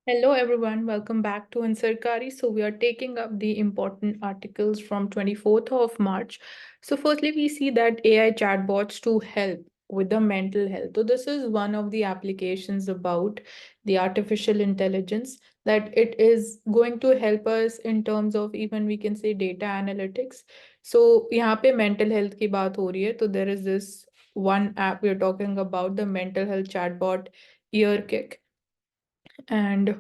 Hello everyone, welcome back to Ansarkari. So we are taking up the important articles from 24th of March. So firstly, we see that AI chatbots to help with the mental health. So this is one of the applications about the artificial intelligence that it is going to help us in terms of even we can say data analytics. So यहाँ पे mental health की बात हो रही है. So there is this one app we are talking about, the mental health chatbot EarKick. And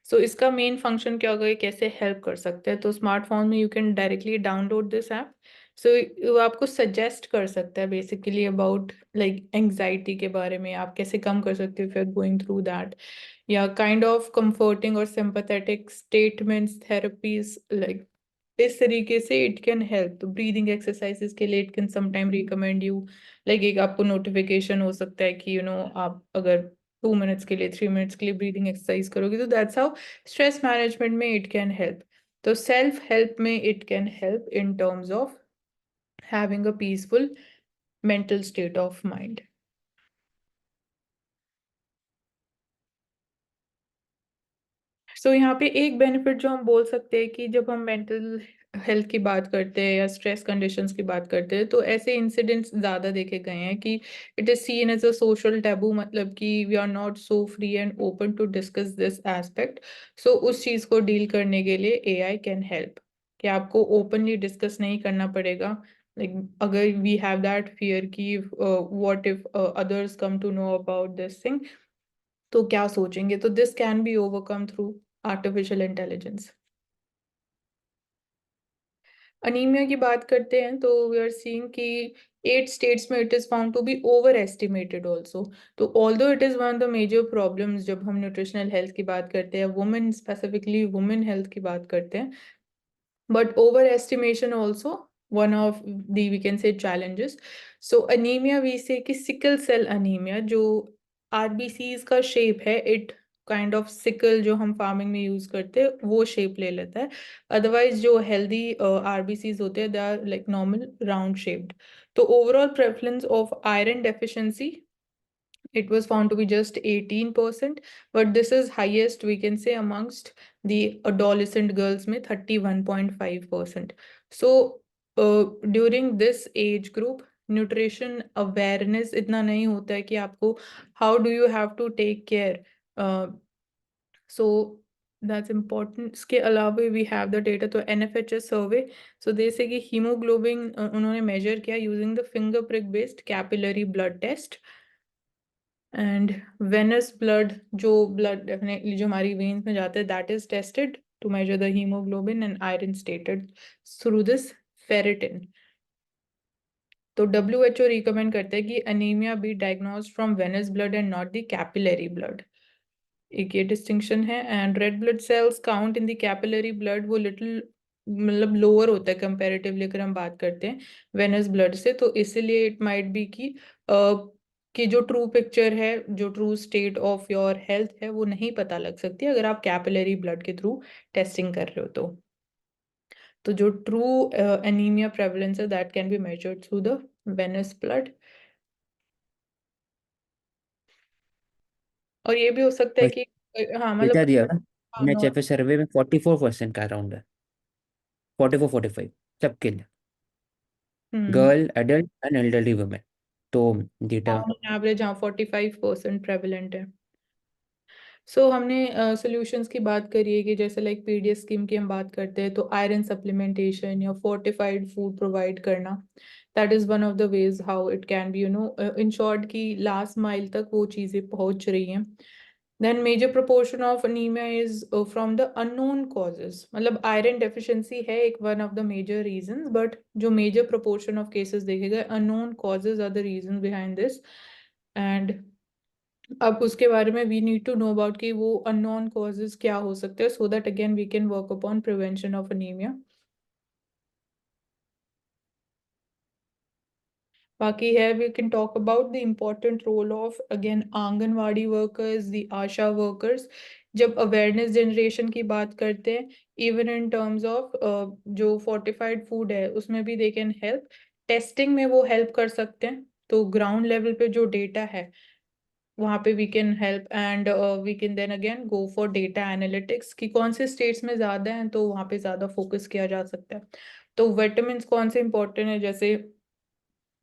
so इसका main function क्या होगा, ये कैसे हेल्प कर सकते हैं। तो स्मार्टफोन में you can directly download this app. So वो आपको सजेस्ट कर सकता है बेसिकली अबाउट लाइक एंग्जाइटी के बारे में, आप कैसे कम कर सकते हो if you are going through that, या काइंड ऑफ कंफर्टिंग और सिंपैथेटिक स्टेटमेंट्स, थेरेपीज लाइक इस तरीके से इट कैन हेल्प। तो ब्रीदिंग एक्सरसाइजेस के लिए it can sometime recommend you, like एक आपको नोटिफिकेशन हो सकता है कि आप अगर 2 मिनट्स के लिए 3 मिनट्स के लिए ब्रीदिंग एक्सरसाइज करोगे, तो दैट्स हाउ स्ट्रेस मैनेजमेंट में इट कैन हेल्प। तो सेल्फ हेल्प में it can help in terms of having a peaceful mental state of mind. So यहाँ पे एक बेनिफिट जो हम बोल सकते हैं कि जब हम मेंटल हेल्थ की बात करते हैं या स्ट्रेस कंडीशंस की बात करते हैं, तो ऐसे इंसिडेंट्स ज़्यादा देखे गए हैं कि it is seen as a social taboo, मतलब कि we are not so free and open to discuss this aspect. So उस चीज़ को डील करने के लिए एआई कैन हेल्प कि आपको ओपनली डिस्कस नहीं करना पड़ेगा। लाइक अगर वी हैव दैट फियर कि what if others come to know about this thing, तो क्या सोचेंगे, तो this can be overcome through artificial intelligence. Anaemia की बात करते हैं तो वी आर सीइंग कि 8 स्टेट्स में it is found to be over estimated also. तो although it is one of the major problems जब हम न्यूट्रिशनल हेल्थ की बात करते हैं, वुमेन स्पेसिफिकली वुमेन हेल्थ की बात करते हैं, but overestimation also one of the we can say challenges. So anemia we say कि sickle cell anemia जो RBCs का शेप है, इट काइंड ऑफ सिकल जो हम फार्मिंग में यूज करते हैं वो शेप ले लेता है। अदरवाइज जो हेल्दी RBCs होते हैं they are like normal round shaped. तो overall prevalence of iron deficiency, it was found to be just 18%, but this is highest we can say amongst the adolescent girls में 31.5%. So during this age group nutrition awareness इतना नहीं होता है कि आपको how do you have to take care. So that's important. इसके अलावा we have the data, तो NFHS सर्वे, सो जैसे कि हीमोग्लोबिन उन्होंने मेजर किया using the finger prick based capillary blood test. And venous blood, जो ब्लड डेफिनेटली जो हमारी वेन्स में जाता है, that is tested to measure the haemoglobin and iron stated through this ferritin. तो WHO रिकमेंड करते हैं कि anaemia be diagnosed from venous blood and not the capillary blood, एक ये डिस्टिंक्शन है। And red blood cells count in the capillary blood वो little मतलब lower होता है कंपैरेटिवली अगर हम बात करते हैं वेनस ब्लड से, तो इसलिए इट माइट बी कि जो ट्रू पिक्चर है, जो true state of your health है, वो नहीं पता लग सकती अगर आप कैपिलरी ब्लड के थ्रू टेस्टिंग कर रहे हो। तो जो ट्रू एनीमिया प्रेवलेंस है that can be measured through the venous blood. और ये भी हो सकता है बस कि हाँ डेटा मतलब दिया ना। हाँ, NHF सर्वे में 44% का अराउंड है। 44-45 सबके लिए, hmm, girl, adult and elderly women. तो डेटा एवरेज हाँ 45% प्रेवलेंट है। हमने सॉल्यूशंस की बात करी है कि जैसे लाइक PDS स्कीम की हम बात करते हैं, तो आयरन सप्लीमेंटेशन या फोर्टिफाइड फूड प्रोवाइड करना, that is one of the ways how it can be in short की लास्ट माइल तक वो चीज़ें पहुंच रही हैं। Then major proportion of anaemia is from the unknown causes, मतलब आयरन डेफिशिएंसी है एक one of the major reasons, but जो मेजर प्रोपोर्शन ऑफ केसेस देखे गए unknown causes are the reason behind this. And अब उसके बारे में we need to know about कि वो अननोन कॉजेज क्या हो सकते हैं, so that again we can work upon prevention of anaemia. बाकी है we can talk about the important role of again anganwadi workers, the ASHA workers. जब अवेयरनेस जनरेशन की बात करते हैं, इवन इन टर्म्स ऑफ जो फोर्टिफाइड फूड है उसमें भी दे कैन हेल्प, टेस्टिंग में वो हेल्प कर सकते हैं। तो ग्राउंड लेवल पे जो डेटा है वहाँ पे we can help and we can then again go for data analytics कि कौन से स्टेट्स में ज़्यादा हैं तो वहाँ पे ज़्यादा फोकस किया जा सकता है। तो विटामिन कौन से इंपॉर्टेंट है, जैसे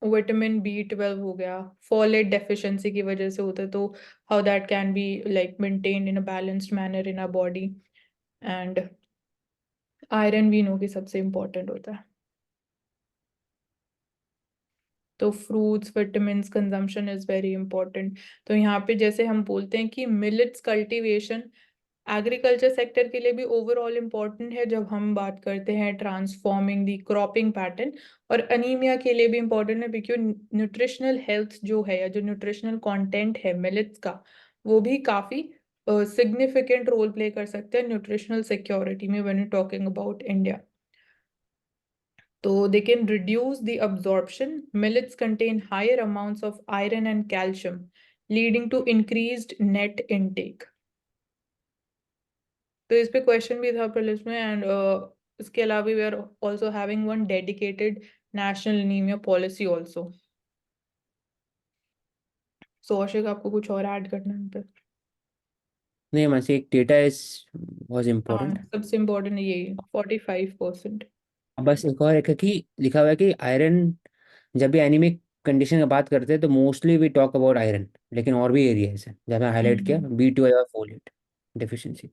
विटामिन B12 हो गया, फॉलेट डेफिशिएंसी की वजह से होता है, तो how that can be like maintained in a balanced manner in a body. And iron we know कि सबसे इम्पोर्टेंट होता है। तो fruits vitamin consumption is very important. तो यहाँ पे जैसे हम बोलते हैं कि मिलेट्स कल्टीवेशन एग्रीकल्चर सेक्टर के लिए भी ओवरऑल इम्पॉर्टेंट है जब हम बात करते हैं ट्रांसफॉर्मिंग दी क्रॉपिंग पैटर्न, और अनीमिया के लिए भी इम्पॉर्टेंट है बिकॉज न्यूट्रिशनल हेल्थ जो है या जो न्यूट्रिशनल कंटेंट है मिलेट्स का वो भी काफ़ी सिग्निफिकेंट रोल प्ले कर सकते हैं न्यूट्रिशनल सिक्योरिटी में when you talking about India. So they can reduce the absorption. Millets contain higher amounts of iron and calcium, leading to increased net intake. तो इस पे क्वेश्चन भी था प्रीलिम्स में एंड इसके अलावा we are also having one dedicated national anemia policy also. So Aushik आपको कुछ और ऐड करना है पे? नहीं, मैं से एक डेटा इज वाज हाँ इम्पोर्टेंट। सबसे इम्पोर्टेंट यही 45%। बस एक और एक है कि लिखा हुआ है कि आयरन, जब भी एनीमिक कंडीशन की बात करते हैं तो mostly we talk about iron, लेकिन और भी एरियाज है जहाँ हाईलाइट किया, B12 और फोलेट डिफिशियंसी।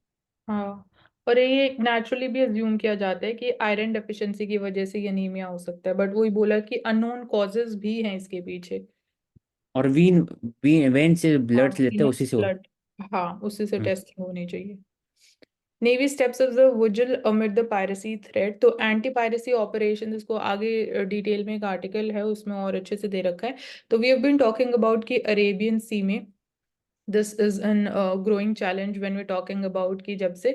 हाँ, और ये नेचुरली भी अज्यूम किया जाता है कि आयरन डेफिशिएंसी की वजह से ये अनीमिया हो सकता है, बट वही बोला कि अननोन कॉजेज भी हैं इसके पीछे। और वीन वीन वेन से हाँ ब्लड लेते हैं, वीनस उसी से होता ब्लड, हाँ उसी से है। टेस्टिंग होनी चाहिए। Navy steps of the vigil amid the piracy threat, तो एंटी पायरेसी ऑपरेशन, इसको आगे डिटेल में एक आर्टिकल है उसमें और अच्छे से दे रखा है। तो we have been talking about कि अरेबियन सी में this is an growing challenge when we talking about कि जब से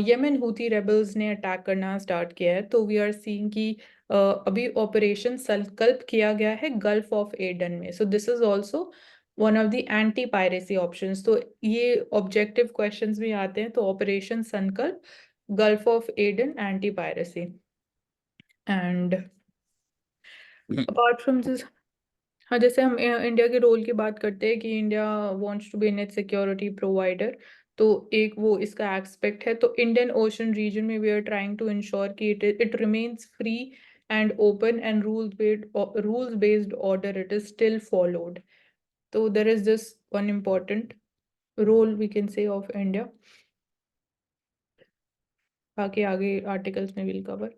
यमन हूथी रेबल्स ने अटैक करना स्टार्ट किया है तो वी आर सीइंग कि अभी ऑपरेशन संकल्प किया गया है गल्फ ऑफ एडन में। So this is also one of the anti piracy options. तो ये ऑब्जेक्टिव क्वेश्चंस भी आते हैं, तो ऑपरेशन संकल्प, gulf of Aden, anti piracy. And apart from this, हाँ जैसे हम इंडिया के रोल की बात करते हैं कि India wants to be net security provider, तो एक वो इसका एस्पेक्ट है। तो इंडियन ओशन रीजन में we are trying to ensure कि it remains free and open and rules based order it is still followed. तो there is this one important role we can say of India. बाकी आगे articles में will cover.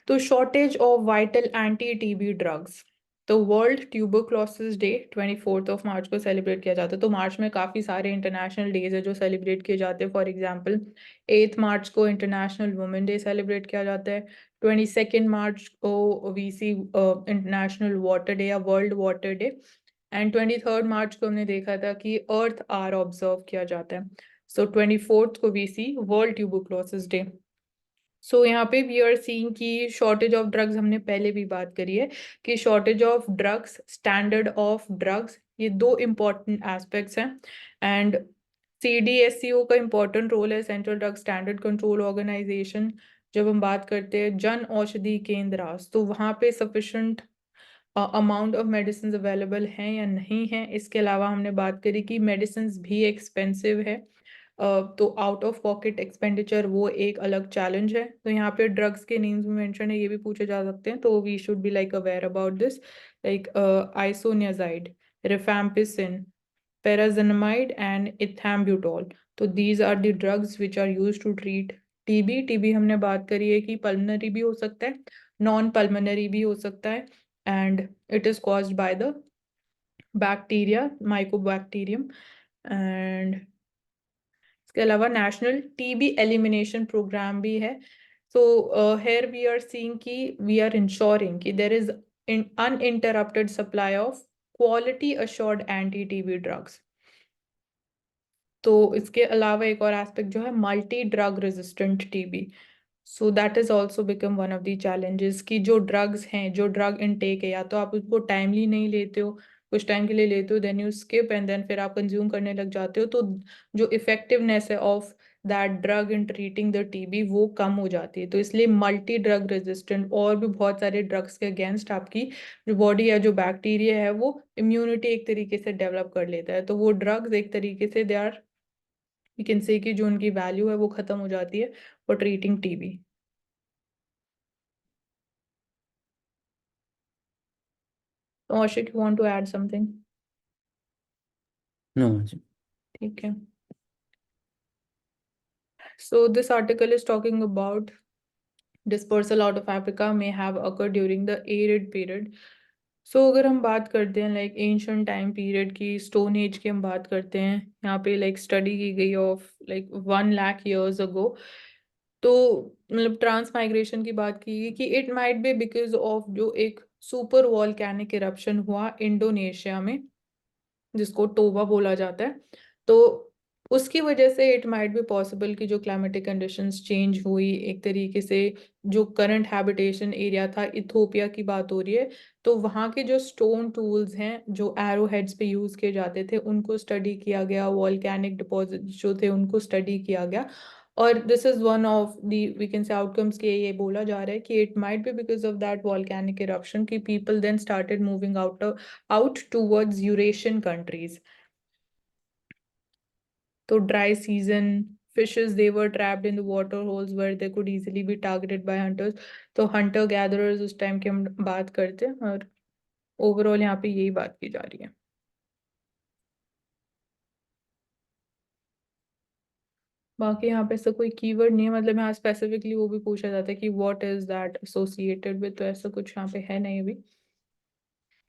तो shortage of vital anti TB drugs, तो world tuberculosis day 24 मार्च को celebrate किया जाता है। तो मार्च में काफ़ी सारे इंटरनेशनल डेज है जो सेलिब्रेट किए जाते हैं। फॉर एग्जांपल 8 मार्च को इंटरनेशनल वुमेन डे सेलिब्रेट किया जाता है। 22 मार्च को we see international water day या world water day. And 23 March को हमने देखा था कि अर्थ आर ऑब्जर्व किया जाता है। सो 24 को we see world tuberculosis day. So यहाँ पे वी आर सीइंग कि शॉर्टेज ऑफ ड्रग्स, हमने पहले भी बात करी है कि shortage of drugs, standard of drugs, ये दो इम्पॉर्टेंट एस्पेक्ट्स हैं। एंड CDSCO का इम्पॉर्टेंट रोल है, central drug standard control organization. जब हम बात करते हैं जन औषधि केंद्र, तो वहाँ पे sufficient amount of medicine available हैं या नहीं है। इसके अलावा हमने बात करी कि मेडिसिन भी एक्सपेंसिव है, तो आउट ऑफ पॉकेट एक्सपेंडिचर वो एक अलग चैलेंज है। तो यहाँ पे ड्रग्स के नेम्स में मेंशन है, ये भी पूछे जा सकते हैं, तो we should be like aware about this, like isoniazid, rifampicin, pyrazinamide and ethambutol. तो these are the drugs which are use to treat TB. TB हमने बात करी है कि पल्मनरी भी हो सकता है, नॉन पल्मनरी भी हो सकता है, and it is caused by the bacteria mycobacterium. And इसके अलावा नेशनल टीबी एलिमिनेशन प्रोग्राम भी है। So here we are seeing कि वी आर इंश्योरिंग कि there is uninterrupted supply of quality assured anti TB drugs. तो इसके अलावा एक और एस्पेक्ट जो है multi drug resistant TB. So that is also become one of the challenges कि जो ड्रग्स हैं, जो ड्रग इनटेक है, या तो आप उसको टाइमली नहीं लेते हो, कुछ टाइम के लिए लेते हो, then you skip and then फिर आप कंज्यूम करने लग जाते हो, तो जो इफेक्टिवनेस है of that drug in treating the TB वो कम हो जाती है। तो इसलिए मल्टी ड्रग रेजिस्टेंट और भी बहुत सारे ड्रग्स के अगेंस्ट आपकी जो बॉडी या जो बैक्टीरिया है वो इम्यूनिटी एक तरीके से डेवलप कर लेता है। तो वो ड्रग्स एक तरीके से they are, you can say कि जो उनकी वैल्यू है वो खत्म हो जाती है फॉर ट्रीटिंग टीबी। तो Aushik, you want to add something? No. ठीक है। So this article is talking about dispersal out of Africa may have occurred during the arid period. So अगर हम बात करते हैं लाइक एंशियंट टाइम पीरियड की, stone age की हम बात करते हैं, यहाँ पे लाइक स्टडी की गई ऑफ लाइक 1 लाख years अगो। तो मतलब ट्रांस माइग्रेशन की बात की गई कि it might be because of जो एक सुपर वॉल्केनिक इरप्शन हुआ इंडोनेशिया में, जिसको टोबा बोला जाता है। तो उसकी वजह से इट माइट बी पॉसिबल कि जो क्लाइमेटिक कंडीशंस चेंज हुई एक तरीके से, जो करंट हैबिटेशन एरिया था, इथोपिया की बात हो रही है, तो वहाँ के जो स्टोन टूल्स हैं जो एरो हेड्स पे यूज किए जाते थे उनको स्टडी किया गया, वॉल्केनिक डिपॉजिट जो थे उनको स्टडी किया गया। और this is one of the we can say outcomes के ये बोला जा रहा है कि it might be because of that volcanic eruption की people then started moving out towards Eurasian countries. तो dry season fishes they were trapped in the water holes where they could easily be targeted by hunters। तो hunter gatherers उस time की हम बात करते हैं, और ओवरऑल यहाँ पे यही बात की जा रही है। बाकी यहाँ पे ऐसा कोई कीवर्ड नहीं है, मतलब यहाँ स्पेसिफिकली वो भी पूछा जाता है कि what is that associated with, तो ऐसा कुछ यहाँ पे है नहीं अभी।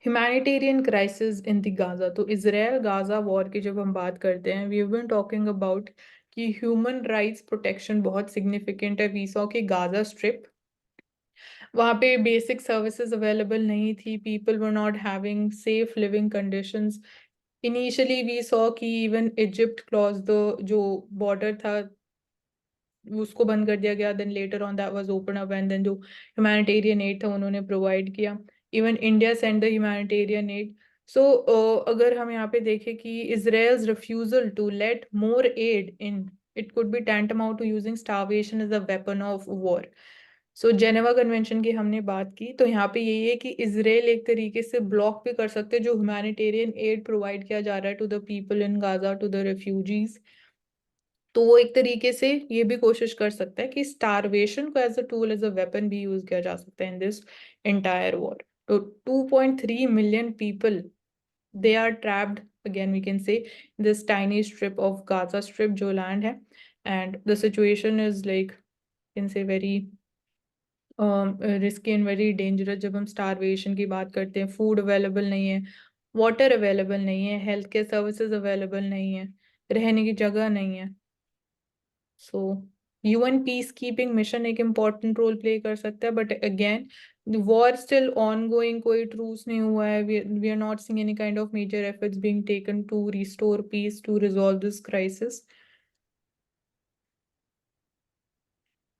Humanitarian crisis in the Gaza, तो इसराइल गाजा वॉर की जब हम बात करते हैं, we have been talking about कि ह्यूमन राइट्स प्रोटेक्शन बहुत सिग्निफिकेंट है। वी सॉ कि गाजा स्ट्रिप, वहाँ पे बेसिक सर्विसेज अवेलेबल नहीं थी, people were not having safe living conditions. Initially we saw कि इवन इजिप्ट क्लॉज द जो बॉर्डर था उसको बंद कर दिया गया, then later on that was open up, and then जो ह्यूमैनिटेरियन एड था उन्होंने प्रोवाइड किया। Even India send the humanitarian aid. So अगर हम यहाँ पे देखें कि Israel's refusal to let more aid in, it could be tantamount to using starvation as a weapon of war. So Geneva Convention की हमने बात की, तो यहाँ पे यही है कि इसराइल एक तरीके से ब्लॉक भी कर सकते हैं जो ह्यूमैनिटेरियन एड प्रोवाइड किया जा रहा है to the people in Gaza, to the refugees. तो वो एक तरीके से ये भी कोशिश कर सकता है कि स्टारवेशन को as a tool, as a weapon भी यूज किया जा सकता है इन दिस एंटायर वॉर। तो 2.3 million people they are trapped, again we can say, this tiny strip of Gaza strip जो लैंड है। And the situation is like can say very risky and very dangerous. जब हम starvation की बात करते हैं, food available नहीं है, वाटर अवेलेबल नहीं है, हेल्थ केयर सर्विसेज अवेलेबल नहीं है, रहने की जगह नहीं है। So UN peace keeping mission एक इम्पॉर्टेंट रोल प्ले कर सकता है, but again war still on going, कोई ट्रूस नहीं हुआ है। We are not seeing any kind of major efforts being taken to restore peace, to resolve this crisis.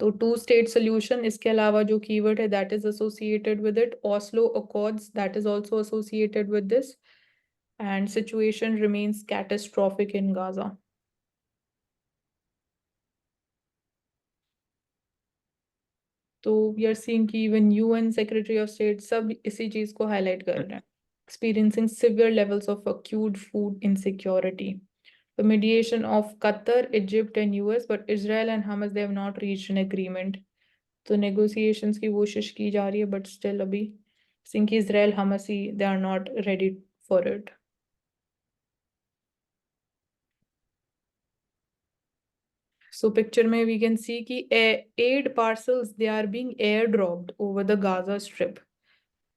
तो two state solution, इसके अलावा जो कीवर्ड है that is associated with it, Oslo accords that is also associated with this, and situation remains catastrophic in Gaza. तो we are seeing कि even UN secretary of state सब इसी चीज को हाईलाइट कर रहे हैं, experiencing severe levels of acute food insecurity. The mediation of Qatar, Egypt and US, but Israel and Hamas they have not reached an agreement. तो negotiations की कोशिश की जा रही है, but still अभी सिंह की Israel Hamas he they are not ready for it. So picture में we can see कि aid parcels they are being airdropped over the Gaza Strip.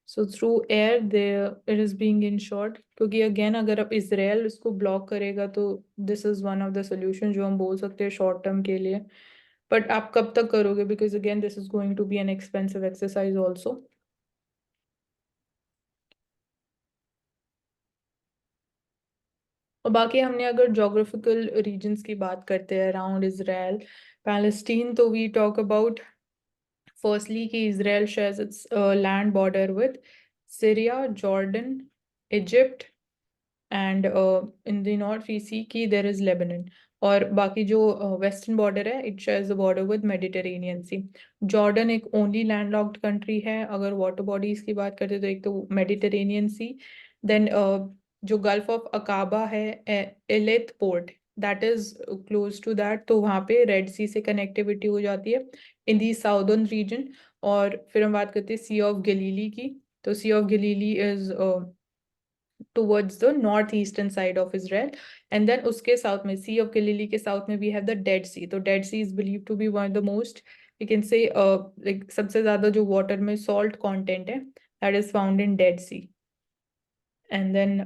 So through air there it is being ensured, क्योंकि again अगर अब Israel इसको block करेगा तो this is one of the solution जो हम बोल सकते हैं शॉर्ट टर्म के लिए। बट आप कब तक करोगे, because again this is going to be an expensive exercise also. और बाकी हमने अगर जोग्राफिकल रीजन्स की बात करते हैं अराउंड इसराइल पैलेस्टीन, तो वी टॉक अबाउट फर्स्टली कि Israel shares its land border with Syria, Jordan, Egypt, and in the north we see की देर इज लेबनन। और बाकी जो वेस्टर्न बॉर्डर है it shares the border with Mediterranean Sea. Jordan एक only landlocked country है। अगर water bodies की बात करते तो एक तो मेडिटेरेनियन सी, देन जो गल्फ ऑफ अकाबा है, Eilat port, that is close to that, तो वहाँ पे रेड सी से कनेक्टिविटी हो जाती है इन दी साउदर्न रीजन। और फिर हम बात करते हैं सी ऑफ गलीली की। तो Sea of Galilee is towards the northeastern side of Israel. And then उसके साउथ में Sea of Galilee के साउथ में we have the Dead Sea. तो Dead Sea is believed to be one of the most, we can say, like सबसे ज्यादा जो water में salt content है, that is found in Dead Sea. And then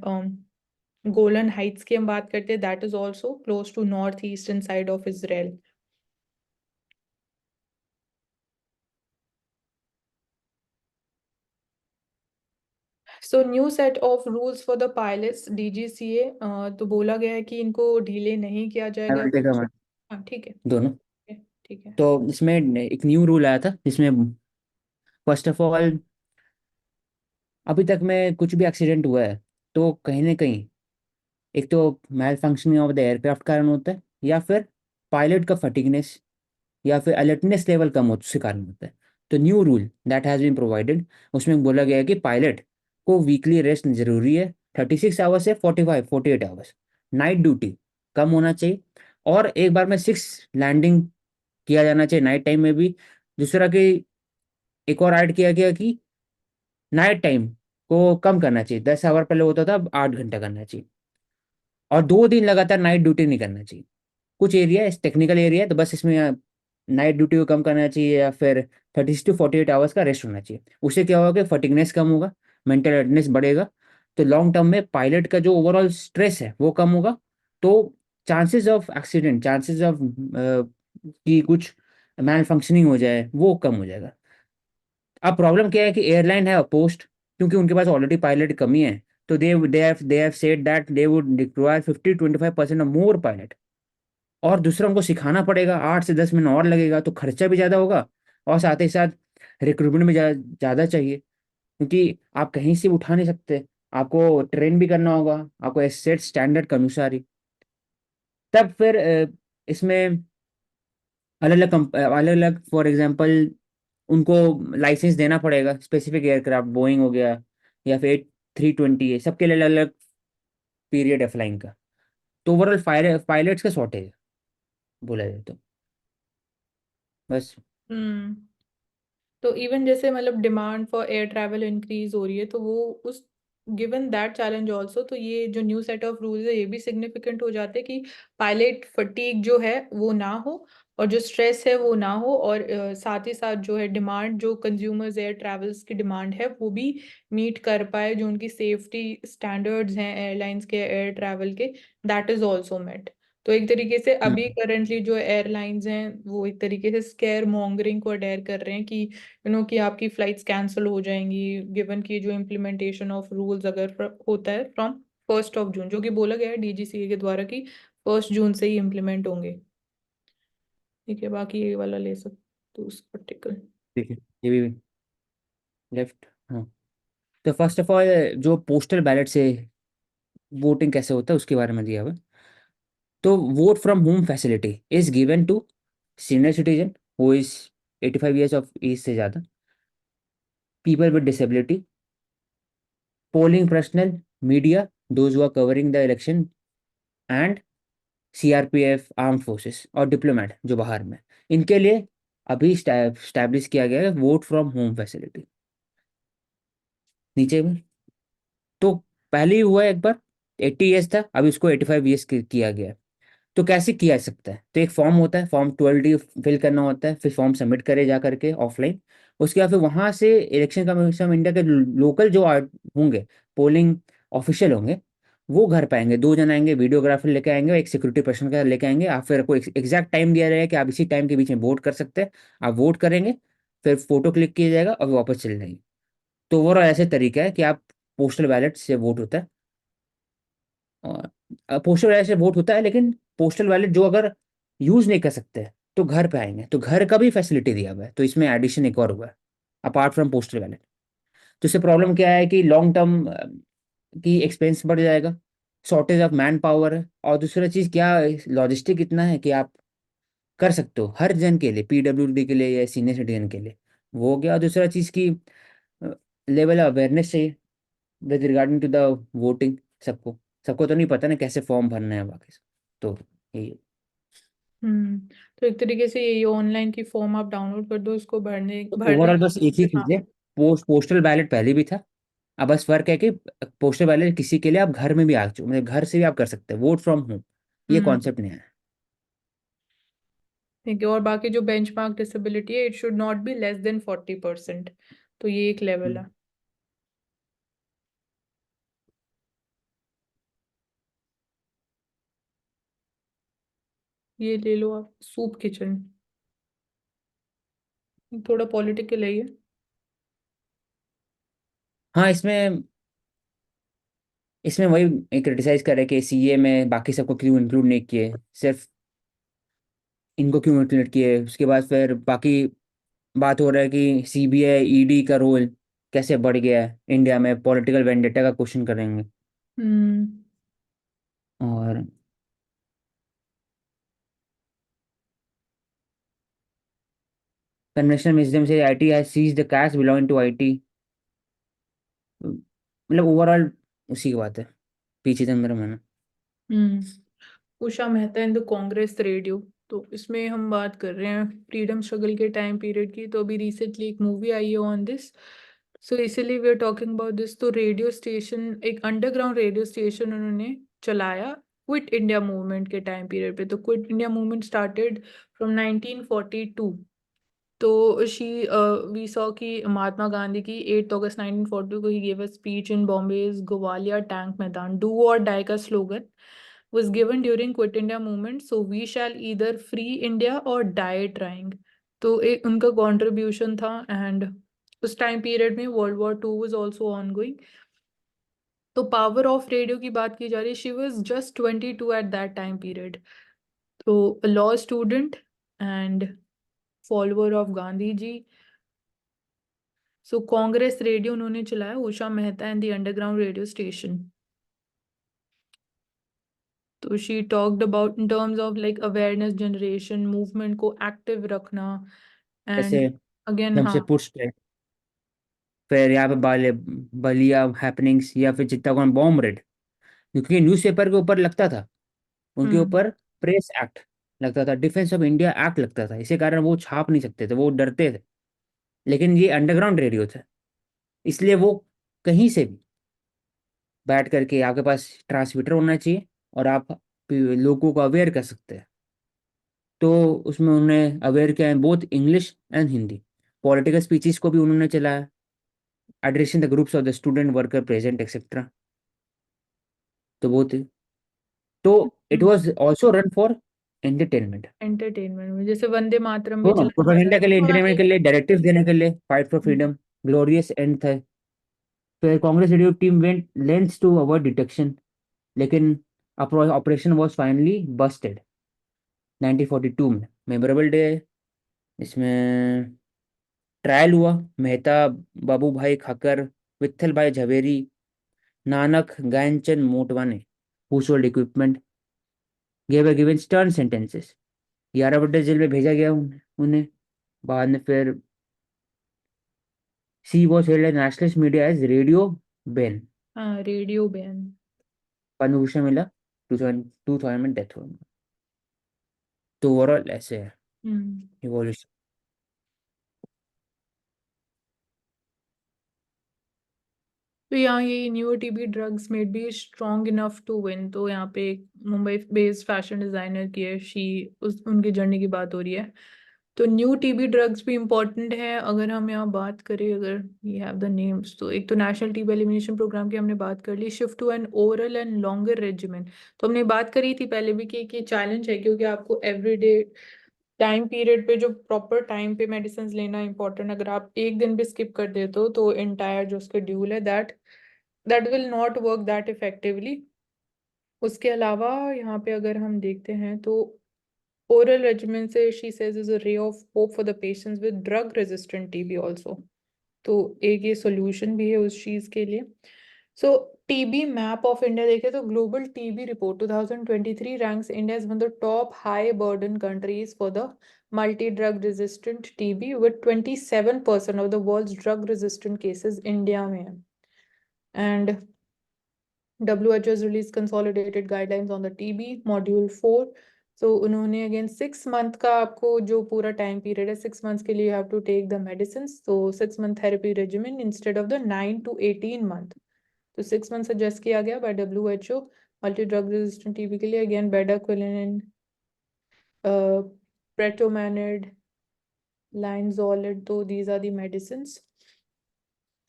Golan Heights की हम बात करते हैं, that is also close to northeastern side of Israel. So new set of rules for the pilots DGCA, तो बोला गया है कि इनको ढीले नहीं किया आई जाएगा विल टेक कुछ। हाँ ठीक है। दोनों। ठीक है। तो इसमें एक न्यू रूल आया था जिसमें फर्स्ट ऑफ ऑल, अभी तक में कुछ भी एक्सीडेंट हुआ है तो कहीं ना कहीं एक तो मैल फंक्शनिंग ऑफ द एयरक्राफ्ट कारण होता है, या फिर पायलट का फटीगनेस, या फिर अलर्टनेस लेवल कम हो उसके कारण होता है। तो new rule that has been provided, उसमें बोला गया है कि पायलट को वीकली रेस्ट जरूरी है, 36 आवर्स से 48 आवर्स। नाइट ड्यूटी कम होना चाहिए, और एक बार में 6 लैंडिंग किया जाना चाहिए नाइट टाइम में भी। दूसरा कि एक और ऐड किया गया कि नाइट टाइम को कम करना चाहिए, 10 आवर पहले होता था अब 8 घंटा करना चाहिए, और 2 दिन लगातार नाइट ड्यूटी नहीं करना चाहिए। कुछ एरिया टेक्निकल एरिया है तो बस इसमें नाइट ड्यूटी को कम करना चाहिए, या फिर 36 to 48 आवर्स का रेस्ट होना चाहिए। उससे क्या होगा कि फटिगनेस कम होगा, मेंटल एडनेस बढ़ेगा, तो लॉन्ग टर्म में पायलट का जो ओवरऑल स्ट्रेस है वो कम होगा। तो chances of accident, chances of कि कुछ मैल फंक्शनिंग हो जाए वो कम हो जाएगा। अब प्रॉब्लम क्या है कि एयरलाइन है अपोस्ट, क्योंकि उनके पास ऑलरेडी पायलट की कमी है, तो they have said that they would require 50-25% more pilot, और दूसरा उनको सिखाना पड़ेगा, 8 से 10 महीने और लगेगा, तो खर्चा भी ज़्यादा होगा, और साथ ही साथ रिक्रूटमेंट भी ज़्यादा चाहिए, क्योंकि आप कहीं से उठा नहीं सकते, आपको ट्रेन भी करना होगा, आपको एसेट स्टैंडर्ड के अनुसार ही। तब फिर इसमें अलग अलग फॉर एग्जांपल उनको लाइसेंस देना पड़ेगा, स्पेसिफिक एयरक्राफ्ट बोइंग हो गया, या फिर 320 है, सबके लिए अलग अलग पीरियड है फ्लाइंग का। तो ओवरऑल पायलट्स का शॉर्टेज है बोला जाए तो, बस। हम्म। तो इवन जैसे मतलब demand for air travel increase हो रही है, तो वो उस गिवन दैट चैलेंज ऑल्सो, तो ये जो न्यू सेट ऑफ रूल्स है ये भी सिग्निफिकेंट हो जाते हैं कि पायलट फटीग जो है वो ना हो, और जो स्ट्रेस है वो ना हो, और साथ ही साथ जो है डिमांड, जो कंज्यूमर्स एयर ट्रैवल्स की डिमांड है वो भी मीट कर पाए, जो उनकी सेफ्टी स्टैंडर्ड्स हैं एयरलाइंस के एयर ट्रैवल के, दैट इज ऑल्सो मेट। तो एक तरीके से अभी हम्म। करंटली जो एयरलाइंस हैं वो एक तरीके से स्केयर मॉन्गरिंग को अडेयर कर रहे हैं कि कि आपकी फ्लाइट्स कैंसिल हो जाएंगी गिवन की जो इम्प्लीमेंटेशन ऑफ रूल्स अगर होता है फ्रॉम 1 जून, जो कि बोला गया है DGCA के द्वारा कि 1 जून से ही इम्प्लीमेंट होंगे। ठीक है, बाकी ये वाला ले सकते तो उस पर्टिकुलर। ठीक है, ये भी लेफ्ट। हाँ, तो फर्स्ट ऑफ ऑल जो पोस्टल बैलेट से वोटिंग कैसे होता है उसके बारे में दिया हुआ है। तो vote from home facility is given to senior citizen who is 85 years of age से ज़्यादा, people with disability, polling personal, media, those who are covering the election, and CRPF, arm forces, और डिप्लोमेट जो बाहर में, इनके लिए अभी establish किया गया है वोट फ्रॉम होम फैसिलिटी। नीचे में तो पहले ही हुआ है एक बार, 80 ईयर्स था, अभी उसको 85 ईयर्स किया गया है। तो कैसे किया जा सकता है, तो एक फॉर्म होता है, फॉर्म 12D फिल करना होता है, फिर फॉर्म सबमिट करे जा करके ऑफलाइन। उसके बाद फिर वहाँ से इलेक्शन कमीशन ऑफ इंडिया के लोकल जो होंगे, पोलिंग ऑफिशियल होंगे, वो घर पे आएंगे, 2 जन आएंगे, वीडियोग्राफर लेके आएंगे और एक सिक्योरिटी पर्सन का लेके आएंगे। आप फिर आपको एग्जैक्ट टाइम दिया जाएगा कि आप इसी टाइम के बीच में वोट कर सकते हैं, आप वोट करेंगे, फिर फोटो क्लिक किया जाएगा और वापस चले जाएंगे। तो ओवरऑल ऐसे तरीका है कि आप पोस्टल बैलेट से वोट होता है, और पोस्टल बैलेट से वोट होता है, लेकिन पोस्टल बैलेट जो अगर यूज नहीं कर सकते तो घर पे आएंगे, तो घर का भी फैसिलिटी दिया हुआ है, तो इसमें एडिशन एक और हुआ है अपार्ट फ्रॉम पोस्टल बैलेट। तो इससे प्रॉब्लम क्या है कि लॉन्ग टर्म की एक्सपेंस बढ़ जाएगा, शॉर्टेज ऑफ मैन पावर है, और दूसरा चीज़ क्या, लॉजिस्टिक इतना है कि आप कर सकते हो हर जन के लिए, पीडब्ल्यूडी के लिए या सीनियर सिटीजन के लिए, वो हो गया। और दूसरा चीज़ की लेवल अवेयरनेस चाहिए with regarding to the voting. सबको सबको तो नहीं पता ना कैसे फॉर्म भरना है बाकी सब। तो यही है। हम्म। तो एक तरीके से ये ऑनलाइन की फॉर्म आप डाउनलोड कर दो, उसको भरने तो भर ओवरऑल बस एक ही देना। चीज़ है, हाँ। पोस्टल बैलेट पहले भी था। अब बस फर्क है कि पोस्टल बैलेट किसी के लिए आप घर में भी आ चुके, मतलब घर से भी आप कर सकते हैं, वोट फ्रॉम होम। ये हम्म। कॉन्सेप्ट नहीं है। ठीक है, और बाकी जो बेंचमार्क डिसेबिलिटी है, it should not be less than 40%। तो ये एक लेवल है। ये ले लो आप, सूप किचन, थोड़ा पॉलिटिकल है ये। हाँ, इसमें इसमें वही क्रिटिसाइज कर रहे हैं कि सीए में बाकी सबको क्यों इंक्लूड नहीं किए, सिर्फ इनको क्यों इंक्लूड किए। उसके बाद फिर बाकी बात हो रहा है कि सीबीआई ईडी का रोल कैसे बढ़ गया है इंडिया में, पॉलिटिकल वेंडेटा का क्वेश्चन करेंगे। हम्म। और कन्वेंशनल म्यूजियम से IT has seize the cash belonging to IT. मतलब ओवरऑल उसी की बात है, पीछे चल मेरा मन। Usha Mehta in the Congress radio. तो इसमें हम बात कर रहे हैं फ्रीडम स्ट्रगल के टाइम पीरियड की। तो अभी रिसेंटली एक मूवी आई है ऑन दिस, सो इसीलिए we are talking about this. तो रेडियो स्टेशन, एक अंडरग्राउंड रेडियो स्टेशन उन्होंने चलाया क्विट इंडिया मूवमेंट के टाइम पीरियड पे। तो quit India movement started from 1942। तो शी वी सॉ कि महात्मा गांधी की 8 अगस्त 1942 को ही gave a speech in Bombay's Gowalia tank maidan. Do or die का slogan was given during Quit India movement. So we shall either free India or die trying. तो एक उनका कंट्रीब्यूशन था। एंड उस टाइम पीरियड में world war 2 was also ongoing. तो power of radio की बात की जा रही है, she was just 22 at that time period. तो law student and follower of Gandhi ji. So Congress radio उन्होंने चलाया, Usha Mehta and the underground radio station. तो she talked about in terms of like awareness generation, movement को एक्टिव रखना। एंड जैसे again हाँ। Jamshedpur strike, फिर यहाँ पे बलिया हैपनिंग्स, या फिर चित्तागोंग बॉम्ब रेड, क्योंकि न्यूज़पेपर के ऊपर लगता था, उनके हम्म। ऊपर प्रेस एक्ट लगता था, डिफेंस ऑफ इंडिया एक्ट लगता था, इसी कारण वो छाप नहीं सकते थे, वो डरते थे। लेकिन ये अंडरग्राउंड रेडियो था, इसलिए वो कहीं से भी बैठ करके, आपके पास ट्रांसमीटर होना चाहिए और आप लोगों को अवेयर कर सकते हैं। तो उसमें उन्होंने अवेयर किया है both English and Hindi. Political speeches को भी उन्होंने चलाया, addressing the groups of the student worker present etcetera. तो बहुत, तो it was also run for entertainment. Entertainment में जैसे वंदे मातरम में दोनों चलाया जाता प्रोपेगेंडा था के लिए, थोड़ा एंटरटेनमेंट के एक। लिए, डायरेक्टिव्स देने के लिए, fight for hmm. Freedom, glorious and था। फिर Congress radio team went lens to avoid detection, लेकिन ऑपरेशन वाज फाइनली बस्टेड 1942 में। मेमोरेबल डे है इसमें। ट्रायल हुआ, मेहता, बाबू भाई Khakhar, Vitthal bhai Jhaveri, Nanak Gyanchand Motwane, who sold equipment, gave given stern sentences. 11 बड़े जेल में भेजा गया उन्हें। बाद में फिर she was held as nationalist media as radio ban. हाँ, रेडियो बैन। पद्म भूषण मिला, 2000 में डेथ हुआ। तो ओवरऑल ऐसे है हम्म। इवोल्यूशन। तो यहाँ ये new TB drugs made be strong enough to win. तो यहाँ पे एक मुंबई बेस्ड फैशन डिजाइनर की है, शी उस उनकी जर्नी की बात हो रही है। तो न्यू टीबी ड्रग्स भी इम्पोर्टेंट है। अगर हम यहाँ बात करें, अगर वी हैव द नेम्स, तो एक तो नेशनल टीबी एलिमिनेशन प्रोग्राम की हमने बात कर ली। Shift to an oral and longer regiment, तो हमने बात करी थी पहले भी कि चैलेंज है, क्योंकि आपको एवरीडे टाइम पीरियड पे जो प्रॉपर टाइम पे मेडिसिन लेना इंपॉर्टेंट। अगर आप एक दिन भी स्किप कर देते हो तो एंटायर जो शेड्यूल है, that will not work that effectively. उसके अलावा यहाँ पे अगर हम देखते हैं तो ओरल रेजिमेंट से she says is a ray of hope for the patients with drug resistant TB also. तो एक ये सॉल्यूशन भी है उस चीज़ के लिए। So TB map of India देखे तो global TB report 2023 ranks India as one of the top high burden countries for the multi drug resistant TB with 27% of the world's drug resistant cases India में है। एंड WHO has released consolidated guidelines on the TB module 4। So उन्होंने again 6 month का आपको जो पूरा time period है 6 months के लिए you have to take the medicine. तो 6 month therapy regimen instead of the 9 to 18 month. तो 6 मंथ सजेस्ट किया गया by WHO multi drug resistant TB के लिए। अगेन बेडाक्विलिन, प्रेटोमेनिड, लाइनजोलिड, तो these are the medicine.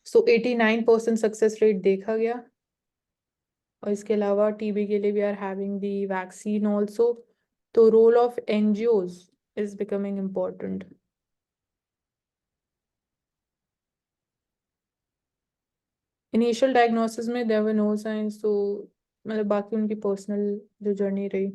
So 89% success rate देखा गया। और इसके अलावा टीबी के लिए we are having the vaccine also. तो role of NGOs is becoming important. Initial diagnosis में देयर वर नो साइंस, तो मतलब बाकी उनकी पर्सनल जो जर्नी रही।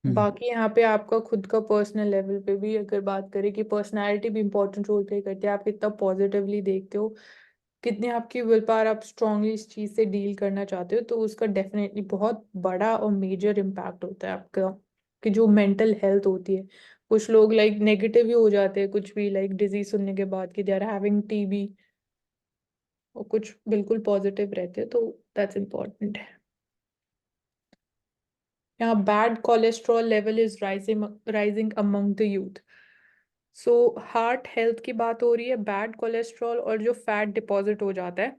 बाकी यहाँ पे आपका खुद का पर्सनल लेवल पे भी अगर बात करें कि पर्सनालिटी भी इंपॉर्टेंट रोल प्ले करती है। आप कितना पॉजिटिवली देखते हो, कितनी आपकी विल पावर, आप स्ट्रांगली इस चीज से डील करना चाहते हो, तो उसका डेफिनेटली बहुत बड़ा और मेजर इम्पैक्ट होता है आपका कि जो मेंटल हेल्थ होती है। कुछ लोग लाइक नेगेटिव ही हो जाते हैं कुछ भी लाइक डिजीज सुनने के बाद कि दे आर हैविंग टीबी, और कुछ बिल्कुल पॉजिटिव रहते हैं, तो दैट्स इम्पोर्टेंट। यहाँ bad cholesterol level is rising among the youth. So heart health की बात हो रही है। बैड कोलेस्ट्रॉल और जो फैट डिपॉजिट हो जाता है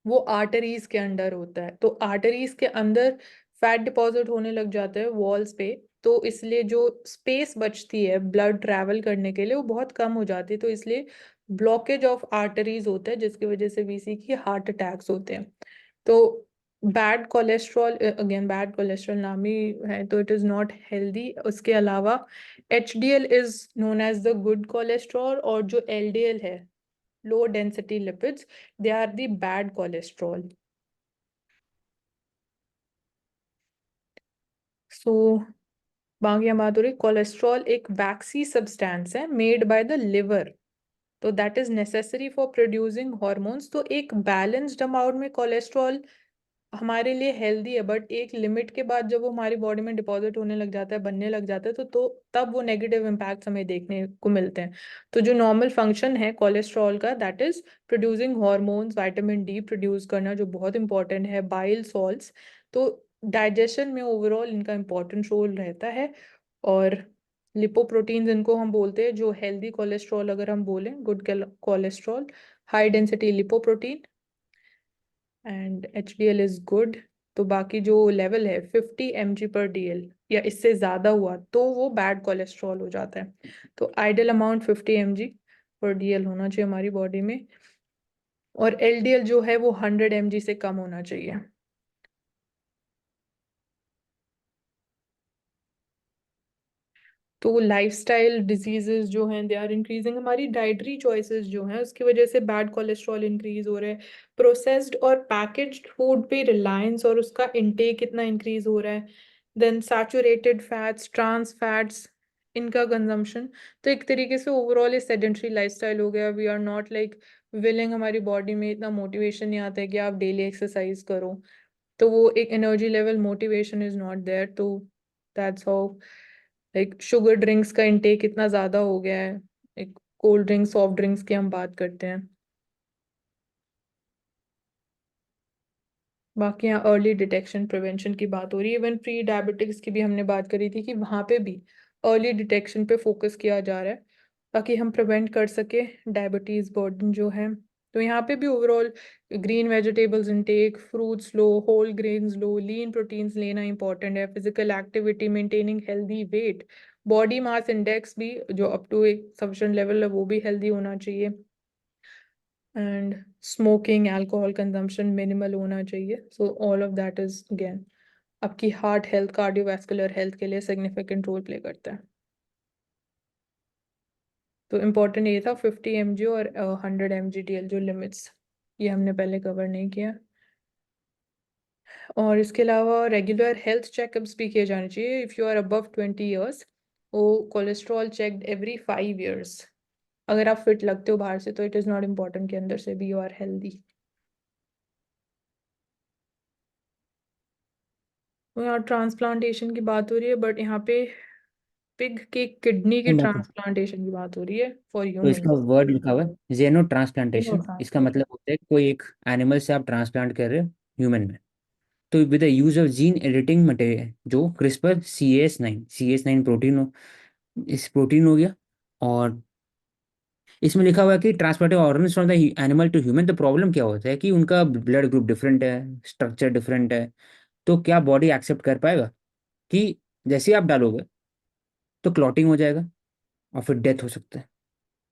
वो आर्टरीज के अंडर होता है। तो आर्टरीज के अंदर फैट डिपॉजिट होने लग जाता है वॉल्स पे, तो इसलिए जो स्पेस बचती है ब्लड ट्रैवल करने के लिए वो बहुत कम हो जाती है। तो इसलिए ब्लॉकेज ऑफ आर्टरीज होता है जिसकी वजह से वी सी की हार्ट अटैक्स होते हैं। तो bad cholesterol, again bad cholesterol नाम ही है तो इट इज नॉट हेल्दी। उसके अलावा HDL is known as the good cholesterol, और जो LDL है low density lipids, they are the bad cholesterol. So बाकी हम बात हो रही कोलेस्ट्रॉल एक वैक्सी सब्सटेंस है मेड बाय द लिवर, तो that is necessary for producing hormones. तो एक बैलेंस्ड अमाउंट में कोलेस्ट्रॉल हमारे लिए हेल्दी है, बट एक लिमिट के बाद जब वो हमारी बॉडी में डिपॉजिट होने लग जाता है, बनने लग जाता है, तो तब वो नेगेटिव इम्पैक्ट हमें देखने को मिलते हैं। तो जो नॉर्मल फंक्शन है कोलेस्ट्रॉल का that is producing hormones, vitamin D produce करना जो बहुत इंपॉर्टेंट है, बाइल सॉल्ट्स। तो डाइजेशन में ओवरऑल इनका इंपॉर्टेंट रोल रहता है। और लिपोप्रोटीन्स इनको हम बोलते हैं, जो हेल्दी कोलेस्ट्रॉल अगर हम बोलें good cholesterol, high density lipoprotein, and HDL is good. तो बाकी जो लेवल है 50 mg/dl या इससे ज्यादा हुआ तो वो बैड कोलेस्ट्रॉल हो जाता है। तो आइडियल अमाउंट 50 mg/dl होना चाहिए हमारी बॉडी में, और LDL जो है वो 100 mg से कम होना चाहिए। तो लाइफस्टाइल डिजीजेस जो हैं दे आर इंक्रीजिंग, हमारी डाइटरी चॉइसेस जो हैं उसकी वजह से बैड कोलेस्ट्रॉल इंक्रीज हो रहा है। प्रोसेस्ड और पैकेज्ड फूड पे रिलायंस और उसका इनटेक कितना इंक्रीज हो रहा है। Then saturated fats, trans fats, इनका कंजम्पशन। तो एक तरीके से ओवरऑल ये सेडेंट्री लाइफस्टाइल हो गया। We are not like willing, हमारी बॉडी में इतना मोटिवेशन नहीं आता है कि आप डेली एक्सरसाइज करो, तो वो एक energy level motivation is not there. तो that's how like sugar drinks का इंटेक इतना ज्यादा हो गया है। एक कोल्ड ड्रिंक्स, सॉफ्ट ड्रिंक्स की हम बात करते हैं। बाकी यहाँ अर्ली डिटेक्शन प्रिवेंशन की बात हो रही है। इवन प्री डायबिटिक्स की भी हमने बात करी थी कि वहाँ पे भी अर्ली डिटेक्शन पे फोकस किया जा रहा है ताकि हम प्रिवेंट कर सके डायबिटीज बर्डन जो है। तो यहाँ पे भी overall green vegetables intake, fruits लो, होल ग्रेन्स लो, लीन प्रोटीन्स लेना इंपॉर्टेंट है, physical activity, maintaining healthy weight, body mass index भी जो अप टू एक सफिशिएंट लेवल है वो भी हेल्दी होना चाहिए, and smoking, alcohol consumption minimal होना चाहिए। So all of that is again आपकी हार्ट हेल्थ, कार्डियोवैस्कुलर हेल्थ के लिए सिग्निफिकेंट रोल प्ले करता है। तो इम्पोर्टेंट ये था 50 mg और 100 mg/dl जो लिमिट्स, ये हमने पहले कवर नहीं किया। और इसके अलावा रेगुलर हेल्थ चेकअप्स भी किए जाने चाहिए if you are above 20 years. वो कोलेस्ट्रॉल चेक्ड एवरी 5 ईयर्स। अगर आप फिट लगते हो बाहर से तो इट इज़ नॉट इम्पॉर्टेंट कि अंदर से भी यू आर हेल्दी। तो यहाँ ट्रांसप्लांटेशन की बात हो रही है, बट यहाँ पे पिग की किडनी की मैं ट्रांसप्लांटेशन की बात हो रही है फॉर तो इसका ह्यूमंस। वर्ड लिखा हुआ है जेनो किनो ट्रांसप्लांटेशन। इसका ट्रांसप्लांट। मतलब होता है कोई एक एनिमल से आप ट्रांसप्लांट कर रहे हो ह्यूमन में। तो with the use of gene editing material जो CRISPR C S nine protein हो, इस प्रोटीन हो गया। और इसमें लिखा हुआ है कि transplanted organs from the animal to human. तो प्रॉब्लम क्या होता है कि उनका ब्लड ग्रुप डिफरेंट है, स्ट्रक्चर डिफरेंट है। तो क्या बॉडी एक्सेप्ट कर पाएगा कि जैसे ही आप डालोगे तो क्लॉटिंग हो जाएगा और फिर डेथ हो सकता है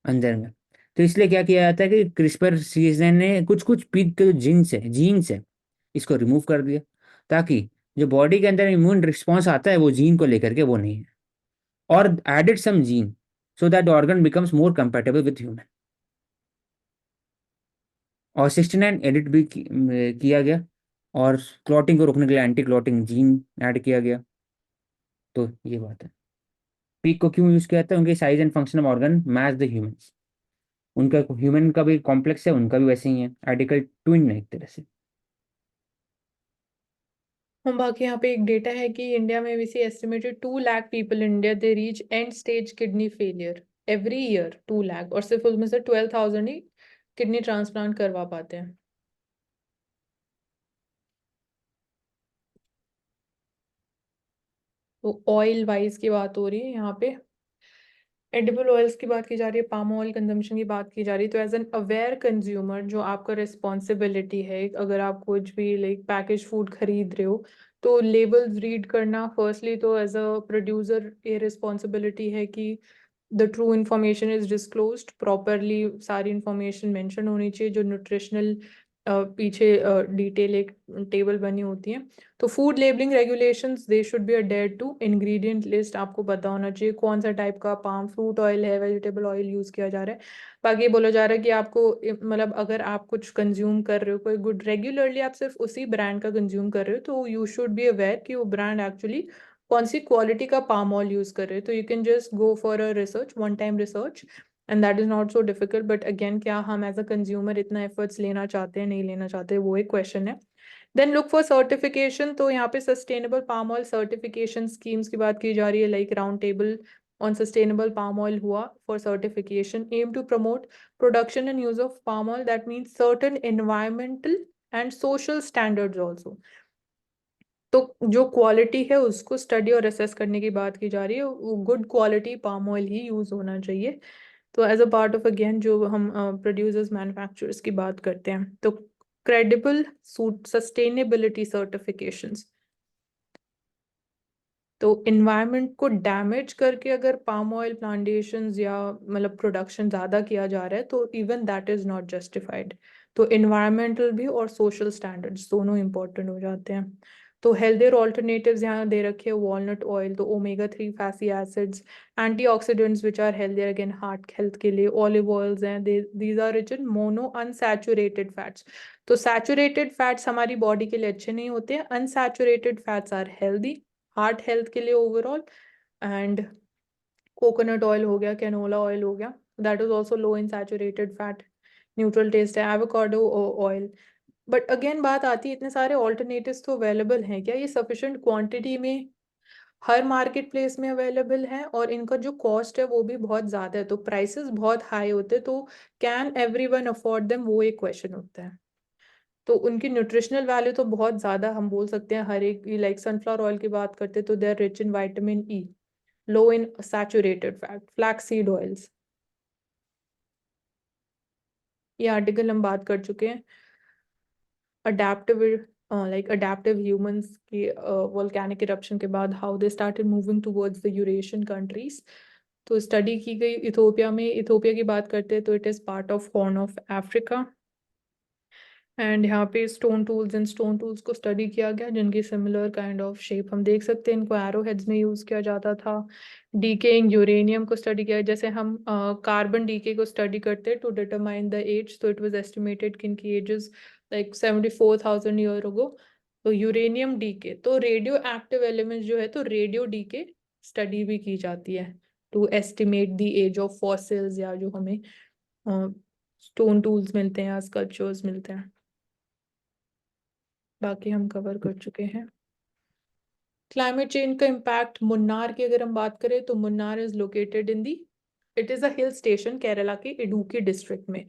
अंदर में। तो इसलिए क्या किया जाता है कि क्रिस्पर सीजन ने कुछ कुछ पिग के जीन्स है इसको रिमूव कर दिया, ताकि जो बॉडी के अंदर इम्यून रिस्पॉन्स आता है वो जीन को लेकर के वो नहीं है। और added some gene so that organ becomes more compatible with human. और 69 एडिट भी किया गया। और क्लॉटिंग को रोकने के लिए एंटी क्लॉटिंग जीन ऐड किया गया। तो ये बात है। पीक को क्यों यूज किया जाता है? उनके size and function of organ match the humans. उनका ह्यूमन का भी कॉम्प्लेक्स है, उनका भी वैसे ही है, आइडेंटिकल ट्विन है एक तरह से। हम बाकी यहाँ पे एक डेटा है कि इंडिया में भी see estimated 2 lakh people India they reach end stage kidney failure every year. 2 lakh, और सिर्फ उसमें से 12,000 ही किडनी ट्रांसप्लांट करवा पाते हैं। तो ऑयल वाइज की बात हो रही है यहाँ पे, एडिबल ऑयल्स की बात की जा रही है, पाम ऑयल कंजम्पशन की बात की जा रही है। तो एज एन अवेयर कंज्यूमर जो आपका रिस्पॉन्सिबिलिटी है, अगर आप कुछ भी लाइक पैकेज फूड खरीद रहे हो तो लेबल्स रीड करना फर्स्टली, तो एज अ प्रोड्यूसर ये रिस्पॉन्सिबिलिटी है कि the true information is disclosed properly, सारी इन्फॉर्मेशन मेंशन होनी चाहिए, जो न्यूट्रिशनल पीछे डिटेल एक टेबल बनी होती है। तो food labelling regulations they should be adhered to. Ingredient list आपको पता होना चाहिए कौन सा टाइप का पाम फ्रूट ऑयल है, वेजिटेबल ऑयल यूज किया जा रहा है। बाकी ये बोला जा रहा है कि आपको मतलब अगर आप कुछ कंज्यूम कर रहे हो कोई गुड रेगुलरली, आप सिर्फ उसी ब्रांड का कंज्यूम कर रहे हो, तो यू शुड बी अवेयर कि वो ब्रांड एक्चुअली कौन सी क्वालिटी का पाम ऑयल यूज कर रहे हैं। तो you can just go for a research, one time research, and that is not so difficult. But again क्या हम एज अ कंज्यूमर इतना एफर्ट्स लेना चाहते हैं, नहीं लेना चाहते, वो एक क्वेश्चन है। Then look for certification. तो यहाँ पे sustainable palm oil certification schemes की बात की जा रही है, like round table on sustainable palm oil हुआ for certification, aim to promote production and use of palm oil that means certain environmental and social standards also. तो जो quality है उसको स्टडी और असेस करने की बात की जा रही है, वो गुड क्वालिटी पाम ऑयल ही यूज होना चाहिए। तो as a part of again जो हम प्रोड्यूसर्स मैन्युफैक्चरर्स की बात करते हैं, तो क्रेडिबल सस्टेनेबिलिटी सर्टिफिकेशंस। तो इन्वायरमेंट को डैमेज करके अगर पाम ऑयल प्लांटेशंस या मतलब प्रोडक्शन ज़्यादा किया जा रहा है तो even that is not justified. तो इन्वायरमेंटल भी और सोशल स्टैंडर्ड्स दोनों इंपॉर्टेंट हो जाते हैं। तो हेल्थियर ऑल्टरनेटिव्स यहाँ दे रखे हैं, वॉलनट ऑयल, तो omega 3 fatty acids, antioxidants which are healthier again heart health के लिए, ऑलिव ऑयल्स हैं, these are rich in mono unsaturated fats. तो सैचुरेटेड फैट्स हमारी बॉडी के लिए अच्छे नहीं होते हैं, unsaturated fats are healthy heart health के लिए ओवरऑल। एंड कोकोनट ऑयल हो गया, कैनोला ऑयल हो गया, that is also low in saturated fat, neutral taste है। Avocado oil. बट अगेन बात आती है, इतने सारे ऑल्टरनेटिव्स तो अवेलेबल हैं, क्या ये सफिशिएंट क्वांटिटी में हर मार्केट प्लेस में अवेलेबल है? और इनका जो कॉस्ट है वो भी बहुत ज़्यादा है, तो प्राइसेस बहुत हाई होते हैं, तो can every one afford them, वो एक क्वेश्चन होता है। तो उनकी न्यूट्रिशनल वैल्यू तो बहुत ज़्यादा हम बोल सकते हैं हर एक, लाइक सनफ्लावर ऑयल की बात करते हैं तो they are rich in vitamin E, low in saturated fat, flax seed oils. ये आर्टिकल हम बात कर चुके हैं। अडेप्टिव अडेप्टिव ह्यूमंस की वोल्केनिक इरप्शन के बाद how they started moving towards the Eurasian countries. तो स्टडी की गई इथोपिया में, इथोपिया की बात करते हैं तो it is part of horn of Africa. And यहाँ पे stone tools and stone tools को स्टडी किया गया, जिनकी सिमिलर काइंड ऑफ शेप हम देख सकते हैं, इनको एरो हेड्स में यूज किया जाता था। डीकेइंग यूरेनियम को स्टडी किया, जैसे हम कार्बन डीके को स्टडी करते हैं टू डिटरमाइन द एज, तो इट वाज एस्टिमेटेड कि इनकी एजेस लाइक 74,000 ईयर अगो। तो यूरेनियम डीके, तो रेडियो एक्टिव एलिमेंट्स जो है, तो रेडियो डीके स्टडी भी की जाती है to estimate the age of fossils, या जो हमें स्टोन टूल्स मिलते हैं या स्कल्पचर्स मिलते हैं। बाकी हम कवर कर चुके हैं। क्लाइमेट चेंज का इम्पैक्ट मुन्नार की अगर हम बात करें तो Munnar is located in the, it is a hill station Kerala के इडुक्की डिस्ट्रिक्ट में।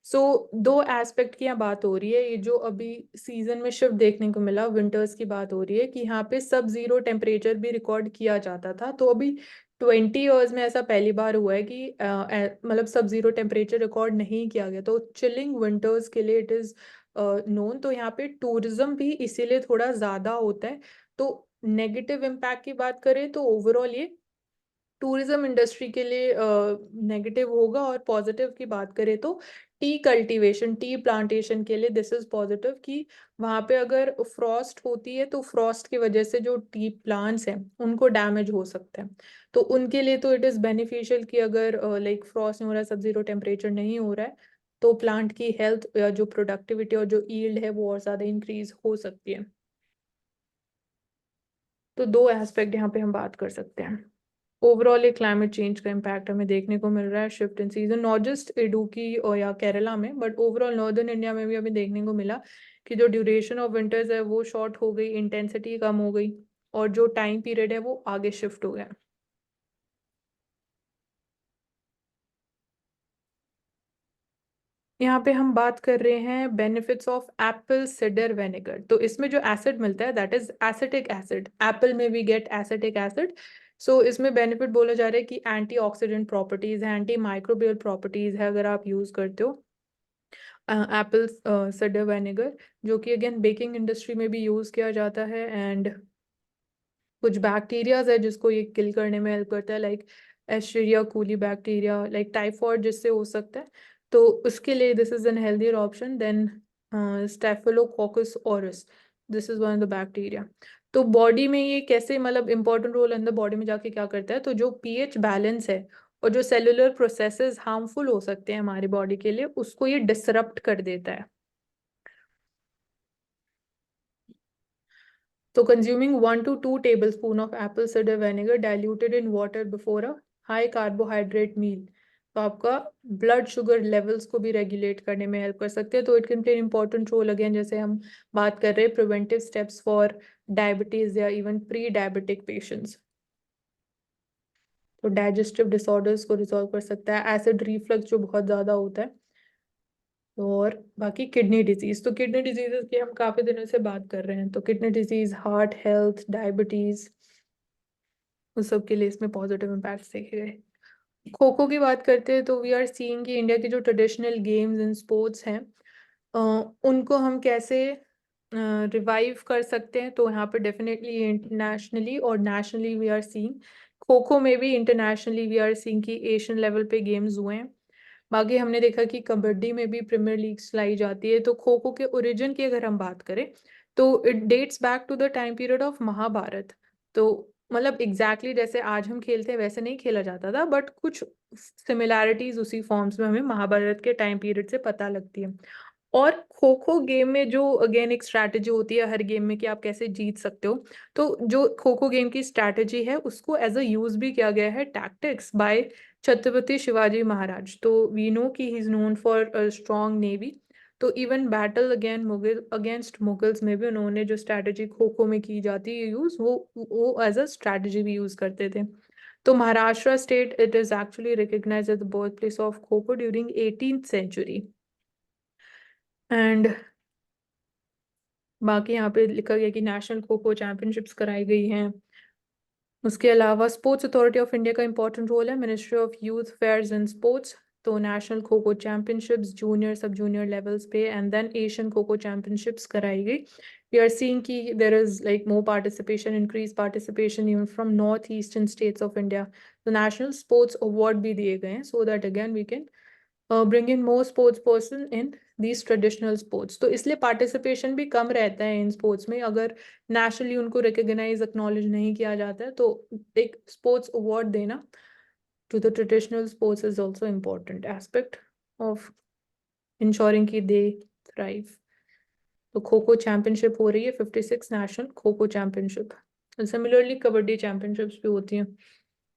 सो दो एस्पेक्ट की यहाँ बात हो रही है, ये जो अभी सीजन में शिफ्ट देखने को मिला, विंटर्स की बात हो रही है कि यहाँ पे सब जीरो टेम्परेचर भी रिकॉर्ड किया जाता था, तो अभी 20 ईयर्स में ऐसा पहली बार हुआ है कि मतलब सब जीरो टेम्परेचर रिकॉर्ड नहीं किया गया, तो चिलिंग विंटर्स के लिए इट इज नोन। तो यहाँ पे टूरिज्म भी इसीलिए थोड़ा ज्यादा होता है। तो नेगेटिव इम्पैक्ट की बात करें तो ओवरऑल ये टूरिज्म इंडस्ट्री के लिए नेगेटिव होगा, और पॉजिटिव की बात करें तो टी कल्टीवेशन, टी प्लांटेशन के लिए दिस इज पॉजिटिव कि वहाँ पे अगर फ्रॉस्ट होती है तो फ्रॉस्ट की वजह से जो टी प्लांट्स हैं उनको डैमेज हो सकता है, तो उनके लिए तो इट इज़ बेनिफिशियल कि अगर लाइक फ्रॉस्ट नहीं हो रहा है, सब जीरो टेम्परेचर नहीं हो रहा है, तो प्लांट की हेल्थ या जो प्रोडक्टिविटी और जो ईल्ड है वो और ज़्यादा इंक्रीज हो सकती है। तो दो एस्पेक्ट यहाँ पे हम बात कर सकते हैं। ओवरऑल ये क्लाइमेट चेंज का इम्पैक्ट हमें देखने को मिल रहा है, shift in season, not just Idukki और या केरला में बट ओवरऑल नॉर्दर्न इंडिया में भी हमें देखने को मिला कि जो ड्यूरेशन ऑफ विंटर्स है वो शॉर्ट हो गई, इंटेंसिटी कम हो गई, और जो टाइम पीरियड है वो आगे शिफ्ट हो गया। यहाँ पे हम बात कर रहे हैं benefits of Apple cider vinegar. तो इसमें जो एसिड मिलता है that is acetic acid, Apple में वी गेट एसिटिक एसिड। सो इसमें बेनिफिट बोला जा रहा है कि एंटीऑक्सीडेंट प्रॉपर्टीज है, एंटी माइक्रोबियल प्रॉपर्टीज है अगर आप यूज करते हो एप्पल सिडर वेनेगर, जो कि अगेन बेकिंग इंडस्ट्री में भी यूज किया जाता है, एंड कुछ बैक्टीरियाज है जिसको ये किल करने में हेल्प करता है, like Escherichia coli bacteria, like typhoid जिससे हो सकता है, तो उसके लिए this is an healthier option than Staphylococcus aureus, this is one of the bacteria. तो बॉडी में ये कैसे मतलब इंपॉर्टेंट रोल अंदर बॉडी में जाके क्या करता है, तो जो पीएच बैलेंस है और जो सेलुलर प्रोसेसेस हार्मफुल हो सकते हैं हमारी बॉडी के लिए उसको ये डिसरप्ट कर देता है। So consuming 1 to 2 tablespoon of apple cider vinegar diluted in water before a high carbohydrate meal, तो आपका ब्लड शुगर लेवल्स को भी रेगुलेट करने में हेल्प कर सकते हैं। तो it can play important role again, जैसे हम बात कर रहे हैं प्रिवेंटिव स्टेप्स फॉर डायबिटीज या इवन प्री डायबिटिक पेशेंट्स। तो डाइजेस्टिव डिसऑर्डर्स को रिजॉल्व कर सकता है, एसिड रिफ्लक्स जो बहुत ज़्यादा होता है, और बाकी किडनी डिजीज। तो किडनी डिजीजेस की हम काफी दिनों से बात कर रहे हैं, तो kidney disease, heart health, diabetes, उस सब के लिए इसमें पॉजिटिव इम्पैक्ट देखे गए। खो खो की बात करते हैं तो वी आर सीइंग कि इंडिया के जो ट्रेडिशनल गेम्स एंड स्पोर्ट्स हैं उनको हम कैसे रिवाइव कर सकते हैं, तो यहाँ पे डेफिनेटली इंटरनेशनली और nationally we are seeing, kho kho में भी इंटरनेशनली वी आर सीइंग कि एशियन लेवल पे गेम्स हुए हैं। बाकी हमने देखा कि कबड्डी में भी प्रीमियर लीग चलाई जाती है। तो खो खो के ओरिजिन की अगर हम बात करें तो it dates back to the time period of Mahabharat. तो मतलब एग्जैक्टली जैसे आज हम खेलते हैं वैसे नहीं खेला जाता था, बट कुछ सिमिलैरिटीज उसी फॉर्म्स में हमें महाभारत के टाइम पीरियड से पता लगती है। और खो खो गेम में जो अगेन एक स्ट्रैटेजी होती है हर गेम में कि आप कैसे जीत सकते हो, तो जो खो खो गेम की स्ट्रैटेजी है उसको एज अ यूज भी किया गया है टैक्टिक्स बाय छत्रपति शिवाजी महाराज। तो वी नो कि he is known for a strong navy. तो even battle again Mughal against Mughals में भी उन्होंने जो स्ट्रैटेजी खो खो में की जाती है यूज, वो एज अ स्ट्रैटेजी भी यूज करते थे। तो Maharashtra state it is actually recognized as the birth place of kho kho during 18th century. And बाकी यहाँ पे लिखा गया कि नेशनल खो खो चैंपियनशिप्स कराई गई हैं। उसके अलावा स्पोर्ट्स अथॉरिटी ऑफ इंडिया का इंपॉर्टेंट रोल है, ministry of youth affairs and sports. तो national kho kho championships junior sub junior levels पे and then Asian kho kho championships कराई गई। वी आर सीइंग कि there is like more participation, increase participation even from north eastern states of India. तो national sports award भी दिए गए हैं so that again we can bring in more sports person in these traditional sports. तो इसलिए participation भी कम रहता है इन स्पोर्ट्स में अगर नेशनली उनको रिकग्नाइज एक्नॉलेज नहीं किया जाता है। तो एक स्पोर्ट्स अवार्ड देना to the traditional sports is also important aspect of ensuring कि दे थ्राइव। तो खो खो चैंपियनशिप हो रही है 56 नेशनल खो खो चैंपियनशिप। सिमिलरली कबड्डी चैंपियनशिप्स भी होती हैं।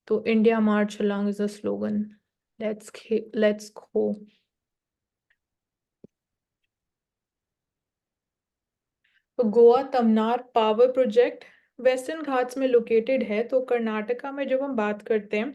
तो India March along is the slogan, let's खो। तो Goa Tamnar power project western Ghats में लोकेटेड है। तो कर्नाटका में जब हम बात करते हैं,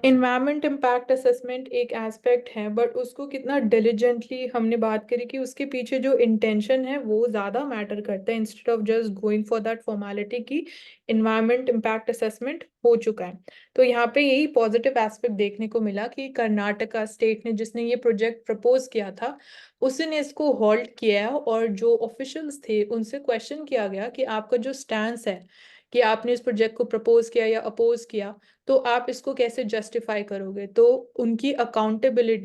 इन्वायरमेंट इम्पैक्ट असेसमेंट एक एस्पेक्ट है, बट उसको कितना डिलिजेंटली हमने बात करी कि उसके पीछे जो इंटेंशन है वो ज़्यादा मैटर करता है, instead of just going for that formality की इन्वायरमेंट इम्पैक्ट असेसमेंट हो चुका है। तो यहाँ पे यही पॉजिटिव एस्पेक्ट देखने को मिला कि कर्नाटका स्टेट ने, जिसने ये प्रोजेक्ट प्रपोज किया था, उसने इसको हॉल्ट किया है, और जो ऑफिशियल्स थे उनसे क्वेश्चन किया गया कि आपका जो स्टैंस है कि आपने इस प्रोजेक्ट को प्रपोज किया या अपोज किया, तो आप इसको कैसे जस्टिफाई करोगे। तो उनकी अकाउंटेबिलिटी